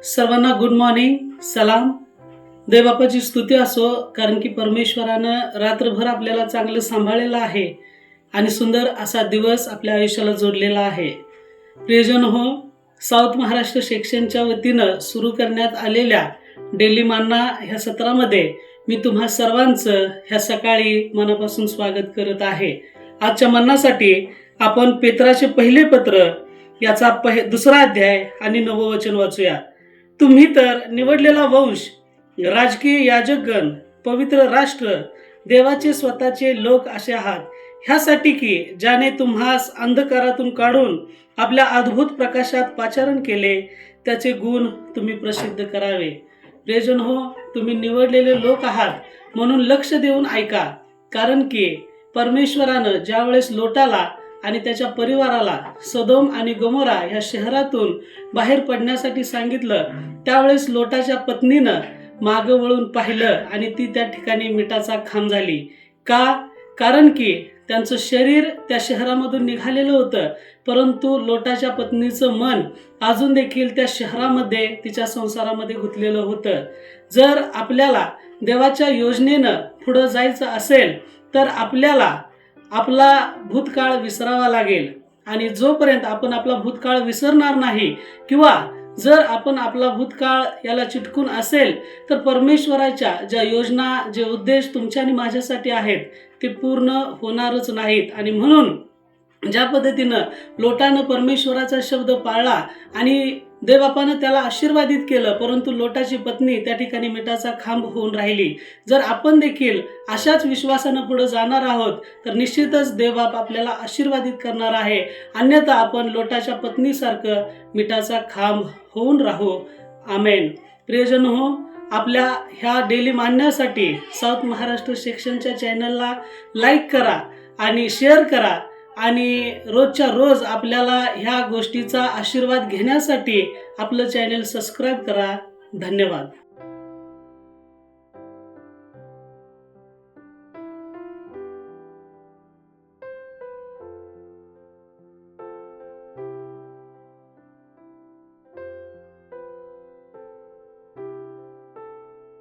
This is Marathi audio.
सर्वांना गुड मॉर्निंग, सलाम. देवबापाची स्तुती असो, कारण की परमेश्वरानं रात्रभर आपल्याला चांगलं सांभाळलेलं आहे आणि सुंदर असा दिवस आपल्या आयुष्याला जोडलेला आहे. प्रियजन हो, साऊथ महाराष्ट्र सेक्शनच्या वतीनं सुरू करण्यात आलेल्या डेली मान्ना ह्या सत्रामध्ये मी तुम्हा सर्वांचं ह्या सकाळी मनापासून स्वागत करत आहे. आजच्या मन्नासाठी आपण पेत्राचे पहिले पत्र याचा दुसरा अध्याय आणि 9वं वचन वाचूया. तुम्ही तर निवडलेला वंश, राजकीय याजकगण, पवित्र राष्ट्र, देवाचे स्वतःचे लोक असे आहात, ह्यासाठी की ज्याने तुम्हास अंधकारातून काढून आपल्या अद्भुत प्रकाशात पाचारण केले, त्याचे गुण तुम्ही प्रसिद्ध करावे. प्रियजन हो, तुम्ही निवडलेले लोक आहात म्हणून लक्ष देऊन ऐका, कारण की परमेश्वरानं ज्यावेळेस लोटाला आणि त्याच्या परिवाराला सदोम आणि गमोरा ह्या शहरातून बाहेर पडण्यासाठी सांगितलं, त्यावेळेस लोटाच्या पत्नीनं मागं वळून पाहिलं आणि ती त्या ठिकाणी मिठाचा खांब झाली. का? कारण की त्यांचं शरीर त्या शहरामधून निघालेलं होतं, परंतु लोटाच्या पत्नीचं मन अजून देखील त्या शहरामध्ये, तिच्या संसारामध्ये गुंतलेलं होतं. जर आपल्याला देवाच्या योजनेनं पुढं जायचं असेल तर आपल्याला आपला भूतकाळ विसरावा लागेल, आणि जोपर्यंत आपण आपला भूतकाळ विसरणार नाही, किंवा जर आपण आपला भूतकाळ याला चिटकून असेल, तर परमेश्वराच्या ज्या योजना, जे उद्देश तुमच्या आणि माझ्यासाठी आहेत ते पूर्ण होणारच नाहीत. आणि म्हणून ज्या पद्धतीनं लोटानं परमेश्वराचा शब्द पाळला आणि देवबापानं त्याला आशीर्वादित केलं, परंतु लोटाची पत्नी त्या ठिकाणी मिठाचा खांब होऊन राहिली. जर आपण देखील अशाच विश्वासानं पुढे जाणार आहोत तर निश्चितच देवबाप आपल्याला आशीर्वादित करणार आहे, अन्यथा आपण लोटाच्या पत्नीसारखं मिठाचा खांब होऊन राहू. आमेन. प्रियजन हो, आपल्या ह्या डेली मानण्यासाठी साऊथ महाराष्ट्र सेक्शनच्या चॅनलला लाईक करा आणि शेअर करा, आणि रोजच्या रोज आपल्याला ह्या गोष्टीचा आशीर्वाद घेण्यासाठी आपलं चॅनल सबस्क्राईब करा. धन्यवाद.